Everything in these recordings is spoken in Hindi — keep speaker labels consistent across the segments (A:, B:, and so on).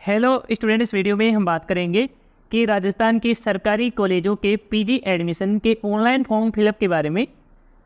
A: हेलो स्टूडेंट, इस वीडियो में हम बात करेंगे कि राजस्थान के सरकारी कॉलेजों के पीजी एडमिशन के ऑनलाइन फॉर्म फिलअप के बारे में।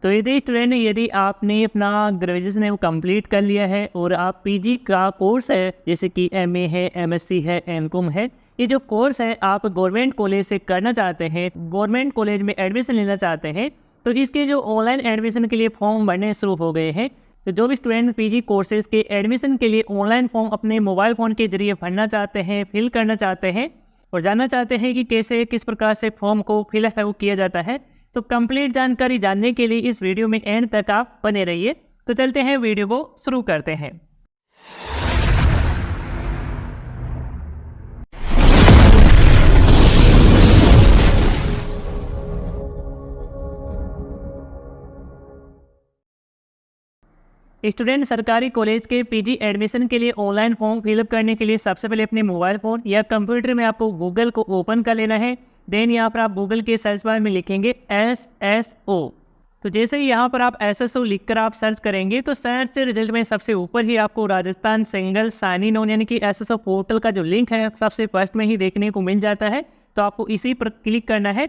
A: तो यदि आपने अपना ग्रेजुएशन है वो कंप्लीट कर लिया है और आप पीजी का कोर्स है जैसे कि एमए है, एमएससी है, एमकॉम है, ये जो कोर्स है आप गवर्नमेंट कॉलेज से करना चाहते हैं, गवर्नमेंट कॉलेज में एडमिशन लेना चाहते हैं, तो इसके जो ऑनलाइन एडमिशन के लिए फॉर्म भरने शुरू हो गए हैं। तो जो भी स्टूडेंट पीजी कोर्सेज के एडमिशन के लिए ऑनलाइन फॉर्म अपने मोबाइल फ़ोन के जरिए भरना चाहते हैं, फिल करना चाहते हैं और जानना चाहते हैं कि कैसे किस प्रकार से फॉर्म को फिलअप है वो किया जाता है, तो कंप्लीट जानकारी जानने के लिए इस वीडियो में एंड तक आप बने रहिए। तो चलते हैं, वीडियो को शुरू करते हैं। स्टूडेंट सरकारी कॉलेज के पीजी एडमिशन के लिए ऑनलाइन फॉर्म फिलअप करने के लिए सबसे पहले अपने मोबाइल फ़ोन या कंप्यूटर में आपको गूगल को ओपन कर लेना है। देन यहाँ पर आप गूगल के सर्च बार में लिखेंगे SSO। तो जैसे ही यहाँ पर आप SSO लिखकर आप सर्च करेंगे तो सर्च रिजल्ट में सबसे ऊपर ही आपको Rajasthan single sign in on यानी कि SSO पोर्टल का जो लिंक है सबसे फर्स्ट में ही देखने को मिल जाता है। तो आपको इसी पर क्लिक करना है।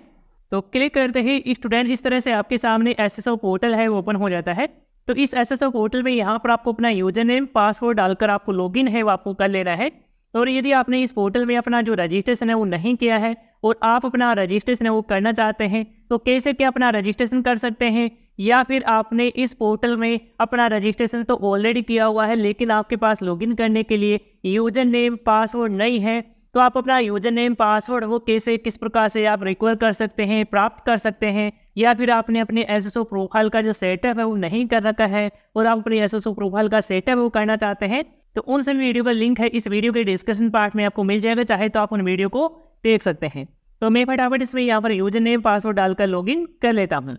A: तो क्लिक करते ही स्टूडेंट इस तरह से आपके सामने SSO पोर्टल है वो ओपन हो जाता है। तो इस SSO पोर्टल में यहाँ पर आपको अपना यूजर नेम पासवर्ड डालकर आपको लॉगिन है वो आपको कर लेना है। और यदि आपने इस पोर्टल में अपना जो रजिस्ट्रेशन है वो नहीं किया है और आप अपना रजिस्ट्रेशन है वो करना चाहते हैं, तो कैसे क्या अपना रजिस्ट्रेशन कर सकते हैं, या फिर आपने इस पोर्टल में अपना रजिस्ट्रेशन तो ऑलरेडी किया हुआ है लेकिन आपके पास लॉगिन करने के लिए यूजर नेम पासवर्ड नहीं है, तो आप अपना यूजर नेम पासवर्ड वो कैसे किस प्रकार से आप रिकवर कर सकते हैं, प्राप्त कर सकते हैं, या फिर आपने अपने SSO प्रोफाइल का जो सेटअप है वो नहीं कर रखा है और आप अपने SSO प्रोफाइल का सेटअप वो करना चाहते हैं, तो उन सभी वीडियो का लिंक है इस वीडियो के डिस्क्रिप्शन पार्ट में आपको मिल जाएगा, चाहे तो आप उन वीडियो को देख सकते हैं। तो मैं फटाफट इसमें यहाँ पर यूजर नेम पासवर्ड डालकर लॉगिन कर लेता हूँ।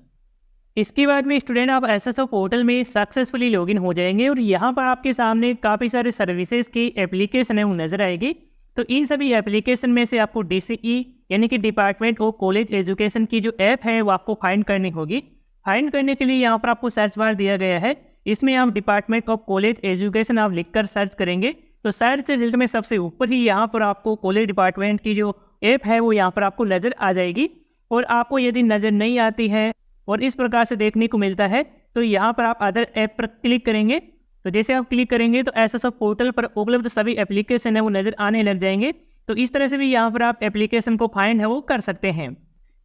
A: इसके बाद में स्टूडेंट आप SSO पोर्टल में सक्सेसफुली लॉगिन हो जाएंगे और यहाँ पर आपके सामने काफ़ी सारे सर्विसेज की एप्लीकेशन है वो नज़र आएगी। तो इन सभी एप्लीकेशन में से आपको DCE यानी कि डिपार्टमेंट ऑफ कॉलेज एजुकेशन की जो ऐप है वो आपको फाइंड करनी होगी। फाइंड करने के लिए यहाँ पर आपको सर्च बार दिया गया है, इसमें आप डिपार्टमेंट ऑफ कॉलेज एजुकेशन आप लिखकर सर्च करेंगे तो सर्च रिजल्ट में सबसे ऊपर ही यहाँ पर आपको कॉलेज डिपार्टमेंट की जो ऐप है वो यहाँ पर आपको नज़र आ जाएगी। और आपको यदि नज़र नहीं आती है और इस प्रकार से देखने को मिलता है तो यहाँ पर आप अदर ऐप पर क्लिक करेंगे। तो जैसे आप क्लिक करेंगे तो SSO पोर्टल पर उपलब्ध सभी एप्लीकेशन है वो नज़र आने लग जाएंगे। तो इस तरह से भी यहाँ पर आप एप्लीकेशन को फाइंड है वो कर सकते हैं।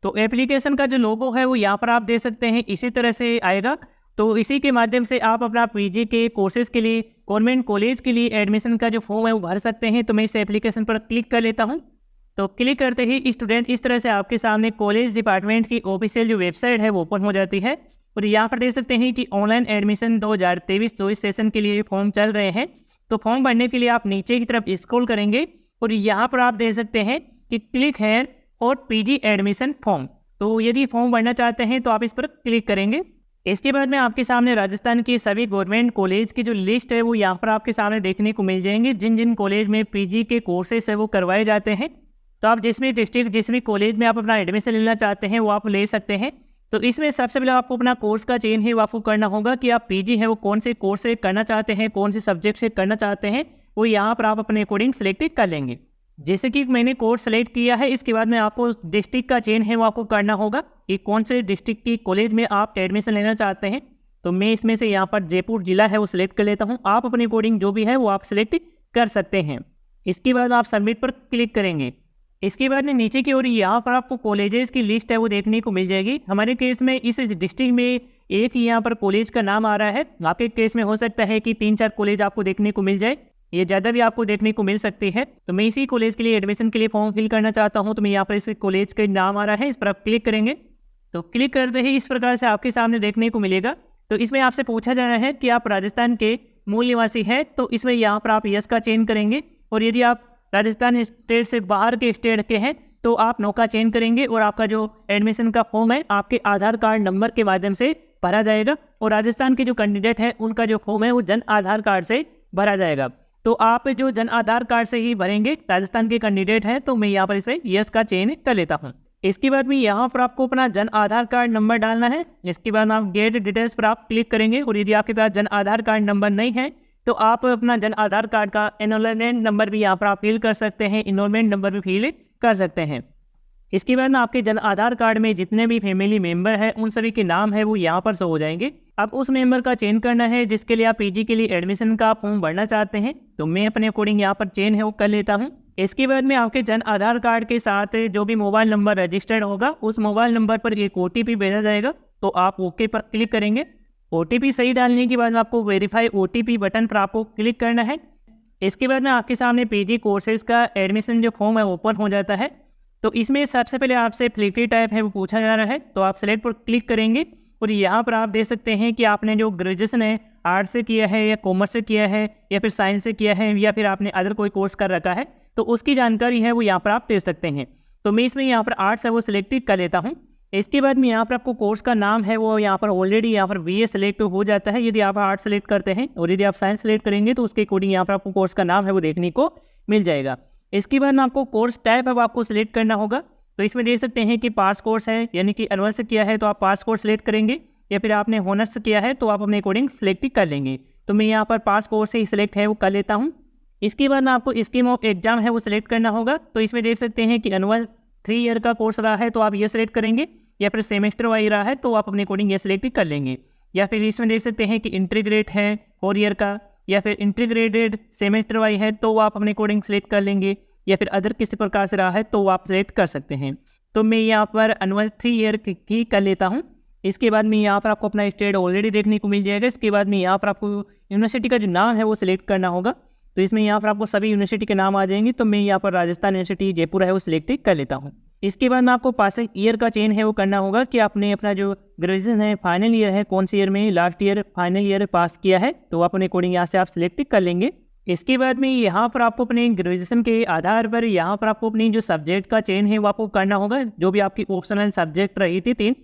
A: तो एप्लीकेशन का जो लोगो है वो यहाँ पर आप दे सकते हैं, इसी तरह से आएगा। तो इसी के माध्यम से आप अपना पीजी के कोर्सेज के लिए गवर्नमेंट कॉलेज के लिए एडमिशन का जो फॉर्म है वो भर सकते हैं। तो मैं इस एप्लीकेशन पर क्लिक कर लेता हूँ। तो क्लिक करते ही स्टूडेंट इस तरह से आपके सामने कॉलेज डिपार्टमेंट की ऑफिशियल जो वेबसाइट है वो ओपन हो जाती है और यहाँ पर देख सकते हैं कि ऑनलाइन एडमिशन 2023-24 सेशन के लिए फॉर्म चल रहे हैं। तो फॉर्म भरने के लिए आप नीचे की तरफ स्क्रॉल करेंगे और यहाँ पर आप देख सकते हैं कि click here for PG admission form. तो यदि फॉर्म भरना चाहते हैं तो आप इस पर क्लिक करेंगे। इसके बाद में आपके सामने राजस्थान की सभी गवर्नमेंट कॉलेज की जो लिस्ट है वो यहाँ पर आपके सामने देखने को मिल जाएंगे, जिन जिन कॉलेज में पीजी के कोर्सेस है वो करवाए जाते हैं। तो आप जिस भी कॉलेज में आप अपना एडमिशन लेना चाहते हैं वो आप ले सकते हैं। तो इसमें सबसे पहले आपको अपना कोर्स का चयन है वो आपको करना होगा कि आप पीजी है वो कौन से कोर्स से करना चाहते हैं, कौन से सब्जेक्ट से करना चाहते हैं, वो यहाँ पर आप अपने अकॉर्डिंग सेलेक्ट कर लेंगे। जैसे कि मैंने कोर्स सेलेक्ट किया है, इसके बाद में आपको डिस्ट्रिक्ट का चयन है वो आपको करना होगा कि कौन से डिस्ट्रिक्ट की कॉलेज में आप एडमिशन लेना चाहते हैं। तो मैं इसमें से यहाँ पर जयपुर जिला है वो सिलेक्ट कर लेता हूँ। आप अपने अकॉर्डिंग जो भी है वो आप सिलेक्ट कर सकते हैं। इसके बाद आप सबमिट पर क्लिक करेंगे। इसके बाद में नीचे की ओर यहाँ पर आपको कॉलेजेस की लिस्ट है वो देखने को मिल जाएगी। हमारे केस में इस डिस्ट्रिक्ट में एक ही यहाँ पर कॉलेज का नाम आ रहा है, आपके केस में हो सकता है कि 3-4 कॉलेज आपको देखने को मिल जाए, ये ज़्यादा भी आपको देखने को मिल सकती है। तो मैं इसी कॉलेज के लिए एडमिशन के लिए फॉर्म फिल करना चाहता हूँ, तो मैं यहाँ पर इस कॉलेज का नाम आ रहा है, इस पर आप क्लिक करेंगे। तो क्लिक करते ही इस प्रकार से आपके सामने देखने को मिलेगा। तो इसमें आपसे पूछा जा रहा है कि आप राजस्थान के मूल निवासी हैं, तो इसमें यहाँ पर आप यस का चयन करेंगे। और यदि आप राजस्थान स्टेट से बाहर के स्टेट के हैं तो आप नो का चयन करेंगे और आपका जो एडमिशन का फॉर्म है आपके आधार कार्ड नंबर के माध्यम से भरा जाएगा। और राजस्थान के जो कैंडिडेट हैं उनका जो फॉर्म है वो जन आधार कार्ड से भरा जाएगा। तो आप जो जन आधार कार्ड से ही भरेंगे, राजस्थान के कैंडिडेट हैं, तो मैं यहाँ पर इसमें यस का चयन कर लेता हूँ। इसके बाद में यहाँ पर आपको अपना जन आधार कार्ड नंबर डालना है। इसके बाद आप गेट डिटेल्स पर आप क्लिक करेंगे और यदि आपके पास जन आधार कार्ड नंबर नहीं है तो आप अपना जन आधार कार्ड का एनरोलमेंट नंबर भी यहाँ पर आप फिल कर सकते हैं, इनरोलमेंट नंबर भी फिल कर सकते हैं। इसके बाद में आपके जन आधार कार्ड में जितने भी फैमिली मेंबर हैं उन सभी के नाम है वो यहाँ पर शो हो जाएंगे। अब उस मेंबर का चयन करना है जिसके लिए आप पीजी के लिए एडमिशन का फॉर्म भरना चाहते हैं, तो मैं अपने अकॉर्डिंग यहाँ पर चयन है वो कर लेता हूँ। इसके बाद में आपके जन आधार कार्ड के साथ जो भी मोबाइल नंबर रजिस्टर्ड होगा उस मोबाइल नंबर पर एक OTP भेजा जाएगा, तो आप ओके पर क्लिक करेंगे। OTP सही डालने के बाद में आपको वेरीफाई OTP बटन पर आपको क्लिक करना है। इसके बाद में आपके सामने पीजी कोर्सेज का एडमिशन जो फॉर्म है ओपन हो जाता है। तो इसमें सबसे पहले आपसे फ्लिपी टाइप है वो पूछा जा रहा है, तो आप सेलेक्ट पर क्लिक करेंगे और यहाँ पर आप देख सकते हैं कि आपने जो ग्रेजुएशन है आर्ट से किया है या कॉमर्स से किया है या फिर साइंस से किया है या फिर आपने अदर कोई कोर्स कर रखा है, तो उसकी जानकारी है वो यहाँ पर आप दे सकते हैं। तो मैं इसमें यहाँ पर आर्ट्स है वो सिलेक्ट कर लेता हूँ। इसके बाद में यहाँ पर आपको कोर्स का नाम है वो यहाँ पर ऑलरेडी यहाँ पर BA सेलेक्ट हो जाता है यदि आप आर्ट्स सेलेक्ट करते हैं, और यदि आप साइंस सेलेक्ट करेंगे तो उसके अकॉर्डिंग यहाँ पर आपको कोर्स का नाम है वो देखने को मिल जाएगा। इसके बाद में आपको कोर्स टाइप है वो आपको सिलेक्ट करना होगा। तो इसमें देख सकते हैं कि पास कोर्स है यानी कि अनवर्स से किया है तो आप पास कोर्स सेलेक्ट करेंगे, या फिर आपने होनर्स से किया है तो आप अपने अकॉर्डिंग सेलेक्ट कर लेंगे। तो मैं यहाँ पर पास कोर्स से ही सिलेक्ट है वो कर लेता हूँ। इसके बाद में आपको स्कीम ऑफ एग्जाम है वो सिलेक्ट करना होगा। तो इसमें देख सकते हैं कि एनुअल 3 ईयर का कोर्स रहा है तो आप ये सिलेक्ट करेंगे, या फिर सेमेस्टर वाइज रहा है तो आप अपने अकॉर्डिंग ये सिलेक्ट कर लेंगे। या फिर इसमें देख सकते हैं कि इंटीग्रेट है 4 ईयर का, या फिर इंटीग्रेटेड सेमेस्टर वाइज है तो आप अपने अकॉर्डिंग सेलेक्ट कर लेंगे, या फिर अदर किसी प्रकार से रहा है तो आप सेलेक्ट कर सकते हैं। तो मैं यहाँ पर एनुअल 3 ईयर की कर लेता हूँ। इसके बाद में यहाँ पर आपको अपना स्टेट ऑलरेडी देखने को मिल जाएगा। इसके बाद में यहाँ पर आपको यूनिवर्सिटी का जो नाम है वो सिलेक्ट करना होगा। तो इसमें यहाँ पर आपको सभी यूनिवर्सिटी के नाम आ जाएंगे, तो मैं यहाँ पर राजस्थान यूनिवर्सिटी जयपुर है वो सिलेक्ट कर लेता हूँ। इसके बाद में आपको पासिंग ईयर का चयन है वो करना होगा कि आपने अपना जो ग्रेजुएशन है फाइनल ईयर है कौन सी ईयर में लास्ट ईयर फाइनल ईयर पास किया है, तो अपने अकॉर्डिंग यहाँ से आप सिलेक्ट कर लेंगे। इसके बाद में यहाँ पर आपको अपने ग्रेजुएशन के आधार पर यहाँ पर आपको अपनी जो सब्जेक्ट का चयन है वो आपको करना होगा, जो भी आपकी ऑप्शनल सब्जेक्ट रही थी 3।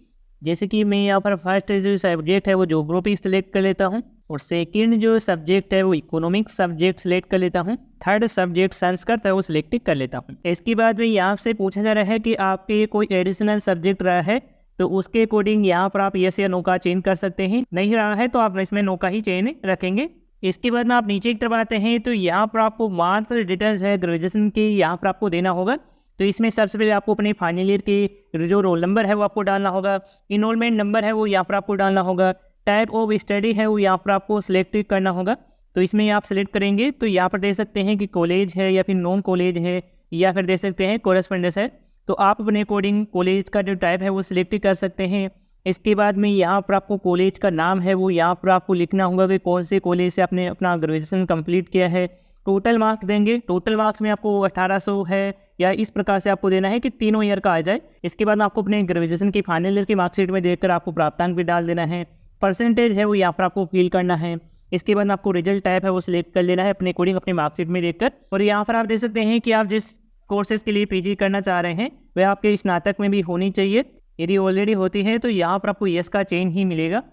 A: जैसे कि मैं यहाँ पर फर्स्ट जो सब्जेक्ट है वो ज्योग्राफी सेलेक्ट कर लेता हूँ, और सेकंड जो सब्जेक्ट है वो इकोनॉमिक्स सब्जेक्ट सेलेक्ट कर लेता हूँ, थर्ड सब्जेक्ट संस्कृत है वो सिलेक्ट कर लेता हूँ। इसके बाद में यहाँ से पूछा जा रहा है कि आपके कोई एडिशनल सब्जेक्ट रहा है तो उसके अकॉर्डिंग यहाँ पर आप यस या नो का चेंज कर सकते हैं, नहीं रहा है तो आप इसमें नो का ही चेंज रखेंगे। इसके बाद में आप नीचे की तरफ आते हैं तो यहाँ पर आपको मार्क्स डिटेल्स है ग्रेजुएशन की यहाँ पर आपको देना होगा। तो इसमें सबसे पहले आपको अपने फाइनल ईयर के जो रोल नंबर है वो आपको डालना होगा, इनरोलमेंट नंबर है वो यहाँ पर आपको डालना होगा, टाइप ऑफ स्टडी है वो यहाँ पर आपको सिलेक्ट करना होगा। तो इसमें आप सिलेक्ट करेंगे तो यहाँ पर देख सकते हैं कि कॉलेज है या फिर नॉन कॉलेज है या फिर देख सकते हैं कोरेस्पोंडेंस है, तो आप अपने अकॉर्डिंग कॉलेज का जो टाइप है वो सिलेक्ट कर सकते हैं। इसके बाद में यहाँ पर आपको कॉलेज का नाम है वो यहाँ पर आपको लिखना होगा कि कौन से कॉलेज से आपने अपना ग्रेजुएशन कंप्लीट किया है। टोटल मार्क्स देंगे, टोटल मार्क्स में आपको 1800 है या इस प्रकार से आपको देना है कि तीनों ईयर का आ जाए। इसके बाद आपको अपने ग्रेजुएशन की फाइनल ईयर की मार्कशीट में देखकर आपको प्राप्तांक भी डाल देना है, परसेंटेज है वो यहाँ पर आपको फिल करना है। इसके बाद आपको रिजल्ट टाइप है वो सिलेक्ट कर लेना है अपने अकॉर्डिंग अपनी मार्कशीट में देखकर। और यहाँ पर आप देख सकते हैं कि आप जिस कोर्सेज के लिए पीजी करना चाह रहे हैं वह आपके स्नातक में भी होनी चाहिए। यदि ऑलरेडी होती है तो यहाँ पर आपको यस का चेंज ही मिलेगा।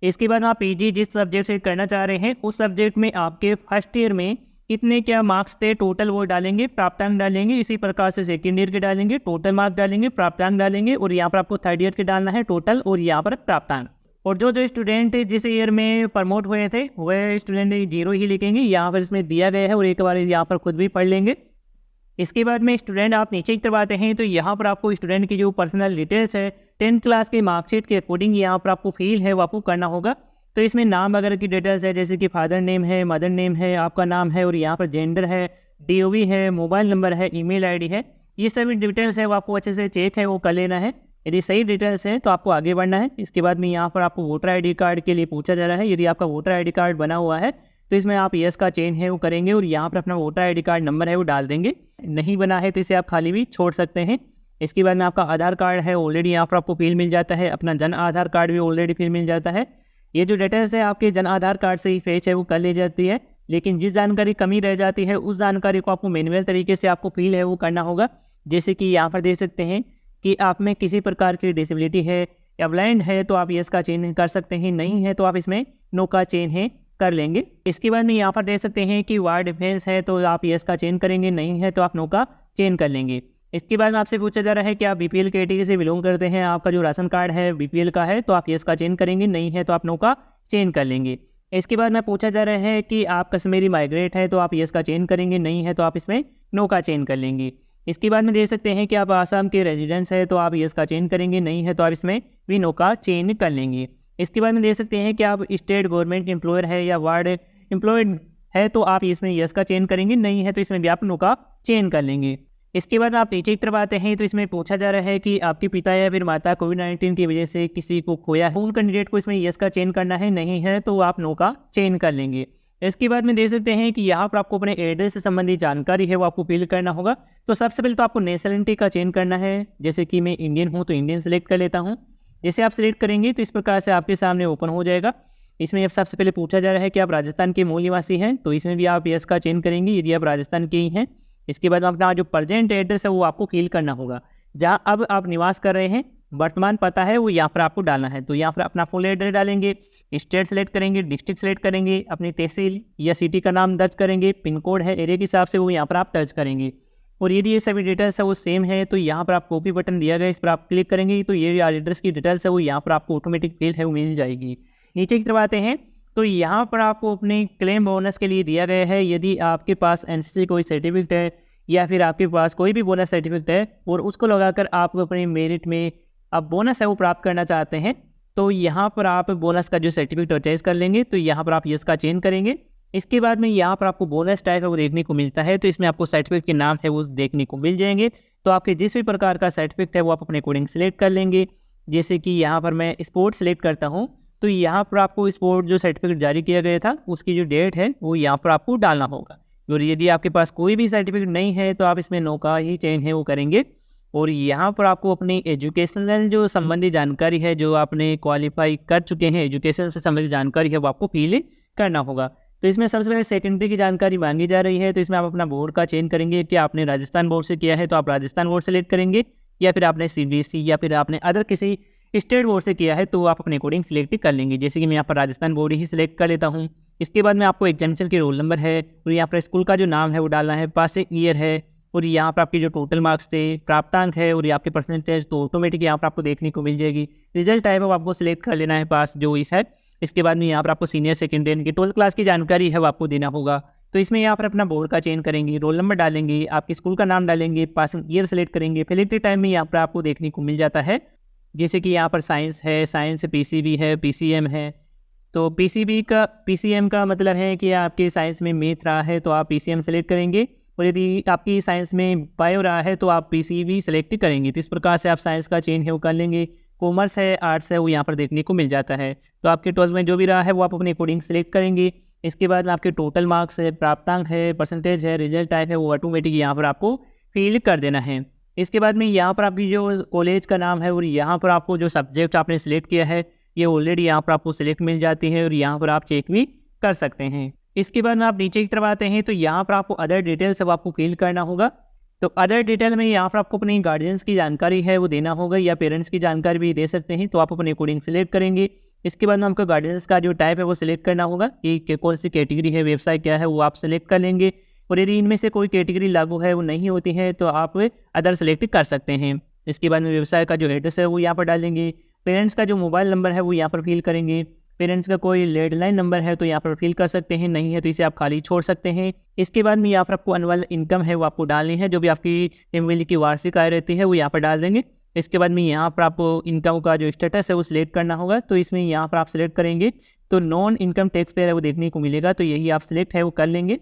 A: इसके बाद आप पीजी जिस सब्जेक्ट से करना चाह रहे हैं उस सब्जेक्ट में आपके फर्स्ट ईयर में कितने क्या मार्क्स थे टोटल वो डालेंगे, प्राप्तांक डालेंगे। इसी प्रकार से सेकेंड ईयर के डालेंगे, टोटल मार्क्स डालेंगे, प्राप्तांक डालेंगे, और यहाँ पर आपको थर्ड ईयर के डालना है टोटल और यहाँ पर प्राप्तांक। और जो स्टूडेंट जिस ईयर में प्रमोट हुए थे वह स्टूडेंट 0 ही लिखेंगे, यहाँ पर इसमें दिया गया है और एक बार यहाँ पर खुद भी पढ़ लेंगे। इसके बाद में स्टूडेंट आप नीचे की तरफ आते हैं तो यहाँ पर आपको स्टूडेंट की जो पर्सनल डिटेल्स है 10th क्लास के मार्कशीट के अकॉर्डिंग यहाँ पर आपको फिल है वो आपको करना होगा। तो इसमें नाम वगैरह की डिटेल्स है जैसे कि फादर नेम है, मदर नेम है, आपका नाम है, और यहाँ पर जेंडर है, DOB है, मोबाइल नंबर है, ईमेल आईडी है, ये सभी डिटेल्स है वो आपको अच्छे से चेक है वो कर लेना है। यदि सही डिटेल्स है तो आपको आगे बढ़ना है। इसके बाद में यहाँ पर आपको वोटर ID कार्ड के लिए पूछा जा रहा है। यदि आपका वोटर ID कार्ड बना हुआ है तो इसमें आप यस का चेंज है वो करेंगे और यहाँ पर अपना वोटर ID कार्ड नंबर है वो डाल देंगे। नहीं बना है तो इसे आप खाली भी छोड़ सकते हैं। इसके बाद में आपका आधार कार्ड है ऑलरेडी यहाँ पर आपको फिल मिल जाता है, अपना जन आधार कार्ड भी ऑलरेडी फिल मिल जाता है। ये जो डिटेल्स है आपके जन आधार कार्ड से ही फेच है वो कर ली जाती है, लेकिन जिस जानकारी कमी रह जाती है उस जानकारी को आपको मैनुअल तरीके से आपको फिल है वो करना होगा। जैसे कि यहाँ पर देख सकते हैं कि आप में किसी प्रकार की डिसेबिलिटी है या ब्लाइंड है तो आप यस का चेंज कर सकते हैं, नहीं है तो आप इसमें नो का चेंज है कर लेंगे। इसके बाद में यहाँ पर देख सकते हैं कि वार डिफेंस है तो आप यस का चेंज करेंगे, नहीं है तो आप नो का चेंज कर लेंगे। इसके बाद में आपसे पूछा जा रहा है कि आप BPL कैटेगरी से बिलोंग करते हैं, आपका जो राशन कार्ड है BPL का है तो आप यस का चेंज करेंगे, नहीं है तो आप नो का चेंज कर लेंगे। इसके बाद में पूछा जा रहा है कि आप कश्मीरी माइग्रेट है तो आप यस का चयन करेंगे, नहीं है तो आप इसमें नो का चयन कर लेंगे। इसके बाद में देख सकते हैं कि आप आसाम के रेजिडेंट्स है तो आप यस का चयन करेंगे, नहीं है तो आप इसमें भी नो का चयन कर लेंगे। इसके बाद में देख सकते हैं कि आप स्टेट गवर्नमेंट एम्प्लॉयर है या वार्ड एम्प्लॉयड है तो आप इसमें यस का चयन करेंगे, नहीं है तो इसमें भी आप नो का चयन कर लेंगे। इसके बाद आप नीचे की तरफ आते हैं तो इसमें पूछा जा रहा है कि आपके पिता या फिर माता कोविड-19 की वजह से किसी को खोया है, उन कैंडिडेट को इसमें यस का चयन करना है, नहीं है तो आप नो का चयन कर लेंगे। इसके बाद में देख सकते हैं कि यहाँ पर आपको अपने एड्रेस से संबंधित जानकारी है वो आपको फिल करना होगा। तो सबसे पहले तो आपको नेशनलिटी का चयन करना है, जैसे कि मैं इंडियन हूँ तो इंडियन सेलेक्ट कर लेता हूँ। जैसे आप सेलेक्ट करेंगे तो इस प्रकार से आपके सामने ओपन हो जाएगा। इसमें अब सबसे पहले पूछा जा रहा है कि आप राजस्थान के मूल निवासी हैं, तो इसमें भी आप यस का चयन करेंगे यदि आप राजस्थान के ही हैं। इसके बाद अपना जो प्रेजेंट एड्रेस है वो आपको फिल करना होगा, जहाँ अब आप निवास कर रहे हैं, वर्तमान पता है वो यहाँ पर आपको डालना है। तो यहाँ पर अपना फुल एड्रेस डालेंगे, स्टेट सेलेक्ट करेंगे, डिस्ट्रिक्ट सेलेक्ट करेंगे, अपनी तहसील या सिटी का नाम दर्ज करेंगे, पिन कोड है एरिया के हिसाब से वो यहाँ पर आप दर्ज करेंगे। और यदि ये सभी डिटेल्स है वो सेम है तो यहाँ पर आप कॉपी बटन दिया गया, इस पर आप क्लिक करेंगे तो ये एड्रेस की डिटेल्स है वो यहाँ पर आपको ऑटोमेटिक फिल है वो मिल जाएगी। नीचे की तरफ आते हैं तो यहाँ पर आपको अपने क्लेम बोनस के लिए दिया गया है, यदि आपके पास एनसीसी कोई सर्टिफिकेट है या फिर आपके पास कोई भी बोनस सर्टिफिकेट है और उसको लगाकर आप अपने मेरिट में आप बोनस है वो प्राप्त करना चाहते हैं, तो यहाँ पर आप बोनस का जो सर्टिफिकेट परचेज कर लेंगे। तो यहाँ पर आप यस का चयन करेंगे। इसके बाद में यहाँ पर आपको बोनस टाइप है वो देखने को मिलता है, तो इसमें आपको सर्टिफिकेट के नाम है वो देखने को मिल जाएंगे। तो आपके जिस भी प्रकार का सर्टिफिकेट है वो आप अपने अकॉर्डिंग सेलेक्ट कर लेंगे। जैसे कि यहाँ पर मैं स्पोर्ट सेलेक्ट करता हूँ, तो यहाँ पर आपको स्पोर्ट जो सर्टिफिकेट जारी किया गया था उसकी जो डेट है वो यहाँ पर आपको डालना होगा। और यदि आपके पास कोई भी सर्टिफिकेट नहीं है तो आप इसमें नो का ही चयन है वो करेंगे। और यहाँ पर आपको अपनी एजुकेशनल जो संबंधी जानकारी है, जो आपने क्वालिफाई कर चुके हैं एजुकेशन से संबंधित जानकारी है वो आपको फिल करना होगा। तो इसमें सबसे पहले सेकेंडरी की जानकारी मांगी जा रही है, तो इसमें आप अपना बोर्ड का चयन करेंगे कि आपने राजस्थान बोर्ड से किया है तो आप राजस्थान बोर्ड सेलेक्ट करेंगे, या फिर आपने सीबीएसई या फिर आपने अदर किसी स्टेट बोर्ड से किया है तो आप अपने अकॉर्डिंग सिलेक्ट कर लेंगे। जैसे कि मैं यहाँ पर राजस्थान बोर्ड ही सिलेक्ट कर लेता हूँ। इसके बाद में आपको एग्जामिनेशन के रोल नंबर है और यहाँ पर स्कूल का जो नाम है वो डालना है, पासिंग ईयर है और यहाँ पर आपके जो टोटल मार्क्स थे, प्राप्तांक है और यहाँ आपके परसेंटेज, तो ऑटोमेटिक यहाँ पर आपको देखने को मिल जाएगी। रिजल्ट टाइप है वो आपको सिलेक्ट कर लेना है, पास जो इस है। इसके बाद में यहाँ पर आपको सीनियर सेकेंडरी की 12th क्लास की जानकारी है वो आपको देना होगा। तो इसमें यहाँ पर अपना बोर्ड का चयन करेंगे, रोल नंबर डालेंगे, आपके स्कूल का नाम डालेंगे, पासिंग ईयर सेलेक्ट करेंगे। फिलिंग टाइम में यहाँ पर आपको देखने को मिल जाता है, जैसे कि यहाँ पर साइंस है, साइंस पीसीबी है, पीसीएम है। तो पीसीएम का मतलब है कि आपके साइंस में मैथ रहा है तो आप पीसीएम सेलेक्ट करेंगे, और यदि आपकी साइंस में बायो रहा है तो आप पीसीबी सेलेक्ट करेंगे। तो इस प्रकार से आप साइंस का चयन है वो कर लेंगे। कॉमर्स है, आर्ट्स है, वो यहाँ पर देखने को मिल जाता है। तो आपके 12th में जो भी रहा है वो आप अपने अकॉर्डिंग सेलेक्ट करेंगे। इसके बाद में आपके टोटल मार्क्स है, प्राप्तांक है, परसेंटेज है, रिजल्ट टाइप है वो ऑटोमेटिक यहाँ पर आपको फिल कर देना है। इसके बाद में यहाँ पर आपकी जो कॉलेज का नाम है और यहाँ पर आपको जो सब्जेक्ट आपने सेलेक्ट किया है ये ऑलरेडी यहाँ पर आपको सिलेक्ट मिल जाती है और यहाँ पर आप चेक भी कर सकते हैं। इसके बाद में आप नीचे की तरफ आते हैं तो यहाँ पर आपको अदर डिटेल्स सब आपको फिल करना होगा। तो अदर डिटेल में यहाँ पर आपको अपने गार्जियंस की जानकारी है वो देना होगा, या पेरेंट्स की जानकारी भी दे सकते हैं, तो आप अपने अकॉर्डिंग सेलेक्ट करेंगे। इसके बाद में आपको गार्जियंस का जो टाइप है वो सिलेक्ट करना होगा कि कौन सी कैटेगरी है, व्यवसाय क्या है, वो आप सेलेक्ट कर लेंगे। और यदि इनमें से कोई कैटेगरी लागू है वो नहीं होती है तो आप अदर सेलेक्ट कर सकते हैं। इसके बाद में व्यवसाय का जो एड्रेस है वो यहाँ पर डालेंगे। पेरेंट्स का जो मोबाइल नंबर है वो यहाँ पर फिल करेंगे। पेरेंट्स का कोई लैंडलाइन नंबर है तो यहाँ पर फिल कर सकते हैं, नहीं है तो इसे आप खाली छोड़ सकते हैं। इसके बाद में यहाँ पर आपको एनुअल इनकम है वो आपको डालनी है, जो भी आपकी फैमिली की वार्षिक आय रहती है वो यहाँ पर डाल देंगे। इसके बाद में यहाँ पर आपको इनकम का जो स्टेटस है वो सिलेक्ट करना होगा, तो इसमें यहाँ पर आप सिलेक्ट करेंगे तो नॉन इनकम टैक्स पेयर है वो देखने को मिलेगा, तो यही आप सिलेक्ट है वो कर लेंगे।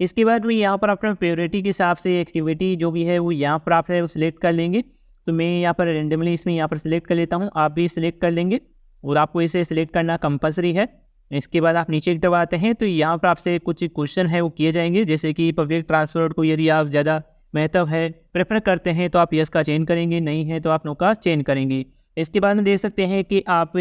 A: इसके बाद में यहाँ पर अपना प्रायोरिटी के हिसाब से एक्टिविटी जो भी है वो यहाँ पर आप है वो सिलेक्ट कर लेंगे। तो मैं यहाँ पर रेंडमली इसमें यहाँ पर सिलेक्ट कर लेता हूँ, आप भी सिलेक्ट कर लेंगे और आपको इसे सिलेक्ट करना कंपलसरी है। इसके बाद आप नीचे की तरफ आते हैं तो यहाँ पर आपसे कुछ क्वेश्चन है वो किए जाएंगे, जैसे कि पब्लिक ट्रांसपोर्ट को यदि आप ज़्यादा महत्व है, प्रेफर करते हैं तो आप यस का चयन करेंगे, नहीं है तो आप नो का चयन करेंगे। इसके बाद में देख सकते हैं कि आप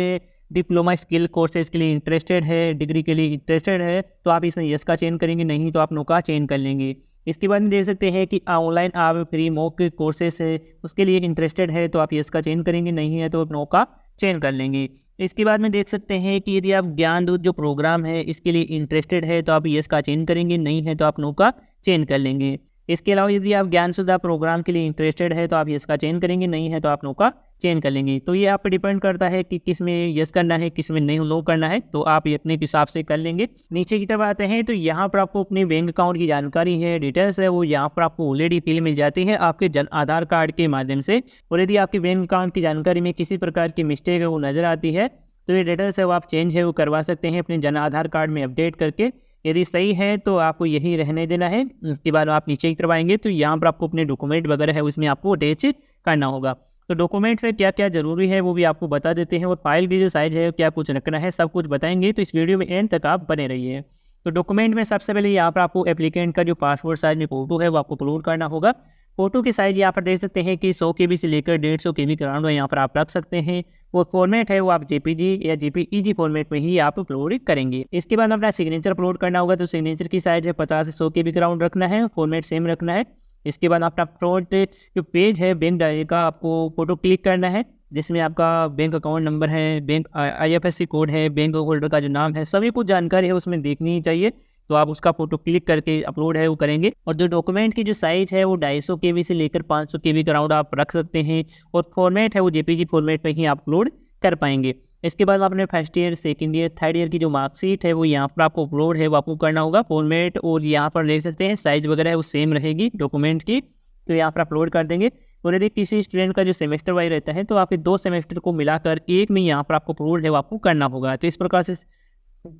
A: डिप्लोमा स्किल कोर्सेज के लिए इंटरेस्टेड है, डिग्री के लिए इंटरेस्टेड है तो आप इसमें यस का चयन करेंगे, नहीं तो आप नो का चयन कर लेंगे। इसके बाद में देख सकते हैं कि ऑनलाइन आप फ्री मॉक कोर्सेस है उसके लिए इंटरेस्टेड है तो आप यस का चयन करेंगे, नहीं है तो नो का चयन कर लेंगे। इसके बाद में देख सकते हैं कि यदि आप ज्ञान दूत जो प्रोग्राम है इसके लिए इंटरेस्टेड है तो आप यस का चयन करेंगे, नहीं है तो आप नो का चयन कर लेंगे। इसके अलावा यदि आप ज्ञान सुधा प्रोग्राम के लिए इंटरेस्टेड है तो आप यस का चयन करेंगे, नहीं है तो आप नो का चयन कर लेंगे। तो ये आप पर डिपेंड करता है कि किस में यस करना है, किस में नहीं नो करना है, तो आप ये अपने हिसाब से कर लेंगे। नीचे की तरफ आते हैं तो यहाँ पर आपको अपने बैंक अकाउंट की जानकारी है, डिटेल्स है, वो यहाँ पर आपको ऑलरेडी फिल मिल जाती है आपके जन आधार कार्ड के माध्यम से। और यदि आपकी बैंक अकाउंट की जानकारी में किसी प्रकार की मिस्टेक है वो नज़र आती है तो ये डिटेल्स है वो आप चेंज है वो करवा सकते हैं अपने जन आधार कार्ड में अपडेट करके। यदि सही है तो आपको यही रहने देना है। उसके बाद आप नीचे की तरफ आएंगे तो यहाँ पर आपको अपने डॉक्यूमेंट वगैरह है उसमें आपको अटैच करना होगा। तो डॉक्यूमेंट में क्या क्या ज़रूरी है वो भी आपको बता देते हैं, और फाइल की जो साइज़ है क्या कुछ रखना है सब कुछ बताएंगे, तो इस वीडियो में एंड तक आप बने रहिए। तो डॉक्यूमेंट में सबसे पहले यहाँ पर आपको एप्लीकेंट का जो पासपोर्ट साइज में फ़ोटो है वो आपको अपलोड करना होगा। फोटो की साइज़ यहाँ पर देख सकते हैं कि 100 KB से लेकर 150 KB के अराउंड यहाँ पर आप रख सकते हैं। वो फॉर्मेट है वो आप JPG या JPEG फॉर्मेट में ही आप अपलोड करेंगे। इसके बाद अपना सिग्नेचर अपलोड करना होगा, तो सिग्नेचर की साइज़ है 50 से 100 KB के अराउंड रखना है, फॉर्मेट सेम रखना है। इसके बाद अपना फ्रंट जो पेज है बैंक डायरी का आपको फोटो क्लिक करना है, जिसमें आपका बैंक अकाउंट नंबर है, बैंक IFSC कोड है, बैंक होल्डर का जो नाम है, सभी कुछ जानकारी है उसमें देखनी चाहिए। तो आप उसका फोटो क्लिक करके अपलोड है वो करेंगे। और जो डॉक्यूमेंट की जो साइज़ है वो 250 KB से लेकर 500 KB के अराउंड आप रख सकते हैं, और फॉर्मेट है वो JPG फॉर्मेट में ही आप अपलोड कर पाएंगे। इसके बाद आपने first year, second year, third year की जो मार्कशीट है वो यहाँ पर आपको अपलोड है वो आपको करना होगा। फॉर्मेट और यहाँ पर देख सकते हैं साइज़ वगैरह है वो सेम रहेगी डॉक्यूमेंट की, तो यहाँ पर अपलोड कर देंगे। और यदि किसी स्टूडेंट का जो सेमेस्टर वाइज रहता है तो आपके 2 सेमेस्टर को मिलाकर एक में यहाँ पर आपको अपलोड है वो आपको करना होगा। तो इस प्रकार से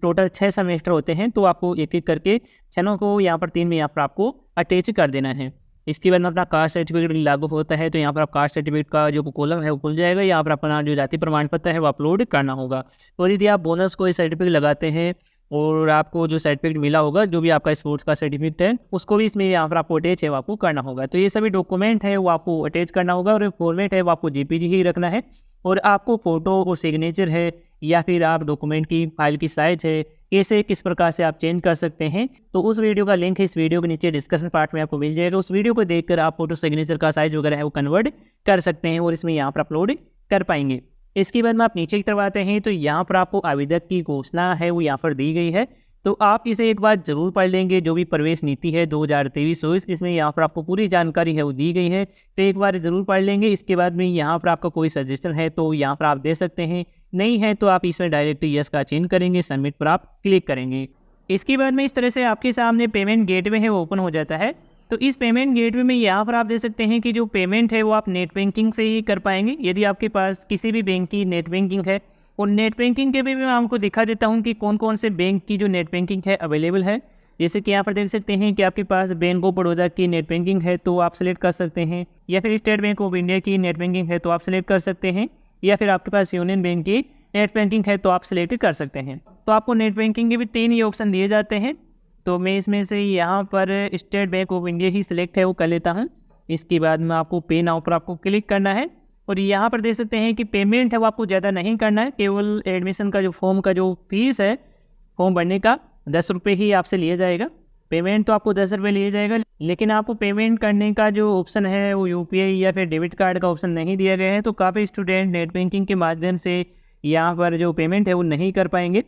A: टोटल 6 सेमेस्टर होते हैं, तो आपको एक एक करके 6 को यहाँ पर 3 में यहाँ पर आपको अटैच कर देना है। इसके बाद अपना कास्ट सर्टिफिकेट लागू होता है, तो यहाँ पर आप कास्ट सर्टिफिकेट का जो कॉलम है वो खुल जाएगा। यहाँ पर अपना जो जाति प्रमाण पत्र है वो अपलोड करना होगा। और यदि आप बोनस को सर्टिफिकेट लगाते हैं और आपको जो सर्टिफिकेट मिला होगा, जो भी आपका स्पोर्ट्स का सर्टिफिकेट है, उसको भी इसमें यहाँ पर आपको अटैच है वो आपको करना होगा। तो ये सभी डॉक्यूमेंट है वो आपको अटैच करना होगा, और फॉर्मेट है वो आपको JPG ही रखना है। और आपको फ़ोटो और सिग्नेचर है या फिर आप डॉक्यूमेंट की फाइल की साइज है कैसे किस प्रकार से आप चेंज कर सकते हैं, तो उस वीडियो का लिंक है इस वीडियो के नीचे डिस्कशन पार्ट में आपको मिल जाएगा। उस वीडियो को देखकर आप फोटो सिग्नेचर का साइज वगैरह है वो कन्वर्ट कर सकते हैं और इसमें यहाँ पर अपलोड कर पाएंगे। इसके बाद में आप नीचे की तरफ आते हैं तो यहाँ पर आपको आवेदक की घोषणा है वो यहाँ पर दी गई है, तो आप इसे एक बार जरूर पढ़ लेंगे। जो भी प्रवेश नीति है 2023-24 इसमें यहाँ पर आपको पूरी जानकारी है वो दी गई है, तो एक बार ज़रूर पढ़ लेंगे। इसके बाद में यहाँ पर आपका कोई सजेशन है तो यहाँ पर आप दे सकते हैं, नहीं है तो आप इसमें डायरेक्ट यस का चेंज करेंगे, सबमिट पर आप क्लिक करेंगे। इसके बाद में इस तरह से आपके सामने पेमेंट गेटवे है वो ओपन हो जाता है। तो इस पेमेंट गेटवे में यहाँ पर आप देख सकते हैं कि जो पेमेंट है वो आप नेट बैंकिंग से ही कर पाएंगे, यदि आपके पास किसी भी बैंक की नेट बैंकिंग है। और नेट बैंकिंग के भी मैं आपको दिखा देता हूँ कि कौन कौन से बैंक की जो नेट बैंकिंग है अवेलेबल है। जैसे कि यहाँ पर देख सकते हैं कि आपके पास बैंक ऑफ बड़ौदा की नेट बैंकिंग है तो आप सेलेक्ट कर सकते हैं, या फिर स्टेट बैंक ऑफ इंडिया की नेट बैंकिंग है तो आप सेलेक्ट कर सकते हैं, या फिर आपके पास यूनियन बैंक की नेट बैंकिंग है तो आप सेलेक्ट कर सकते हैं। तो आपको नेट बैंकिंग के भी 3 ही ऑप्शन दिए जाते हैं, तो मैं इसमें से यहाँ पर state bank of India he select है वो कर लेता हूँ। इसके बाद में आपको पे नाउ पर आपको क्लिक करना है, और यहाँ पर देख सकते हैं कि पेमेंट है वो आपको ज़्यादा नहीं करना है, केवल एडमिशन का जो फॉर्म का जो फीस है फॉर्म भरने का 10 रुपये ही आपसे लिया जाएगा। पेमेंट तो आपको 10 रुपये लिया जाएगा, लेकिन आपको पेमेंट करने का जो ऑप्शन है वो UPI या फिर डेबिट कार्ड का ऑप्शन नहीं दिया गया है, तो काफ़ी स्टूडेंट नेट बैंकिंग के माध्यम से यहाँ पर जो पेमेंट है वो नहीं कर पाएंगे।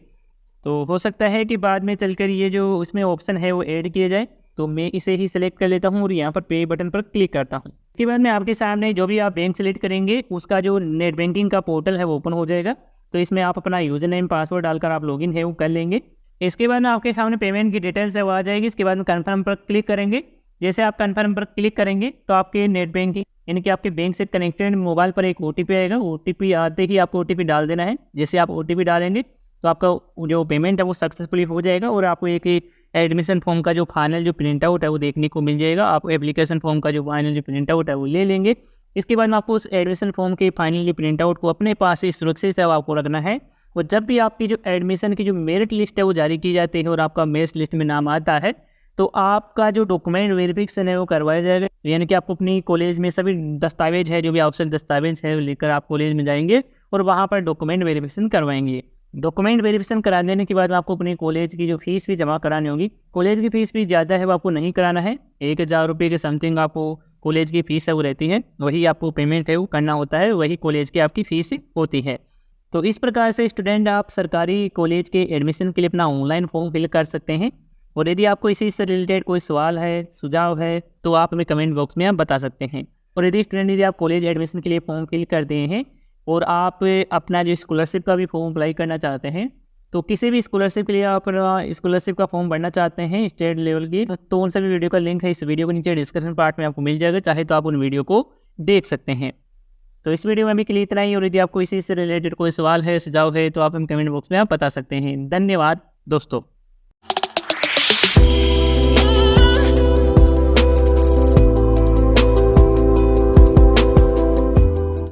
A: तो हो सकता है कि बाद में चलकर ये जो उसमें ऑप्शन है वो ऐड किया जाए, तो मैं इसे ही सिलेक्ट कर लेता हूँ और यहाँ पर पे बटन पर क्लिक करता हूँ। इसके बाद में आपके सामने जो भी आप बैंक सेलेक्ट करेंगे उसका जो नेट बैंकिंग का पोर्टल है वो ओपन हो जाएगा, तो इसमें आप अपना यूज़र नेम पासवर्ड डालकर आप लॉगिन है वो कर लेंगे। इसके बाद में आपके सामने पेमेंट की डिटेल्स है वो आ जाएगी। इसके बाद में कन्फर्म पर क्लिक करेंगे। जैसे आप कन्फर्म पर क्लिक करेंगे तो आपके नेट बैंकिंग यानी कि आपके बैंक से कनेक्टेड मोबाइल पर एक OTP आएगा। OTP आते ही आपको OTP डाल देना है। जैसे आप OTP डालेंगे तो आपका जो पेमेंट है वो सक्सेसफुली हो जाएगा, और आपको एक एडमिशन फॉर्म का जो फाइनल जो प्रिंट आउट है वो देखने को मिल जाएगा। आप एप्लीकेशन फॉर्म का जो फाइनल जो प्रिंट आउट है वो ले लेंगे। इसके बाद में आपको उस एडमिशन फॉर्म के फाइनल जो प्रिंट आउट को अपने पास ही सुरक्षित से आपको रखना है, और जब भी आपकी जो एडमिशन की जो मेरिट लिस्ट है वो जारी की जाती है और आपका मेरिट लिस्ट में नाम आता है, तो आपका जो डॉक्यूमेंट वेरिफिकेशन है वो करवाया जाएगा। यानी कि आपको अपनी कॉलेज में सभी दस्तावेज है जो भी आवश्यक दस्तावेज है लेकर आप कॉलेज में जाएंगे और वहाँ पर डॉक्यूमेंट वेरिफिकेशन करवाएंगे। डॉक्यूमेंट वेरिफिकेशन करा देने के बाद आपको अपनी कॉलेज की जो फीस भी जमा करानी होगी। कॉलेज की फ़ीस भी ज़्यादा है वो आपको नहीं कराना है, 1000 रुपये के समथिंग आपको कॉलेज की फ़ीस है वो रहती है, वही आपको पेमेंट है वो करना होता है, वही कॉलेज की आपकी फ़ीस होती है। तो इस प्रकार से स्टूडेंट आप सरकारी कॉलेज के एडमिशन के लिए अपना ऑनलाइन फॉर्म फिल कर सकते हैं। और यदि आपको इसी से रिलेटेड कोई सवाल है, सुझाव है, तो आप हमें कमेंट बॉक्स में आप बता सकते हैं। और यदि फ्रेंड यदि आप कॉलेज एडमिशन के लिए फॉर्म फिल कर दिए हैं और आप अपना जो स्कॉलरशिप का भी फॉर्म अप्लाई करना चाहते हैं, तो किसी भी स्कॉलरशिप के लिए आप स्कॉलरशिप का फॉर्म भरना चाहते हैं स्टेट लेवल की, तो उन सभी वीडियो का लिंक है इस वीडियो के नीचे डिस्क्रिप्शन पार्ट में आपको मिल जाएगा, चाहे तो आप उन वीडियो को देख सकते हैं। तो इस वीडियो में अभी के लिए इतना ही, और यदि आपको इसी से रिलेटेड कोई सवाल है, सुझाव है, तो आप हम कमेंट बॉक्स में आप बता सकते हैं। धन्यवाद दोस्तों।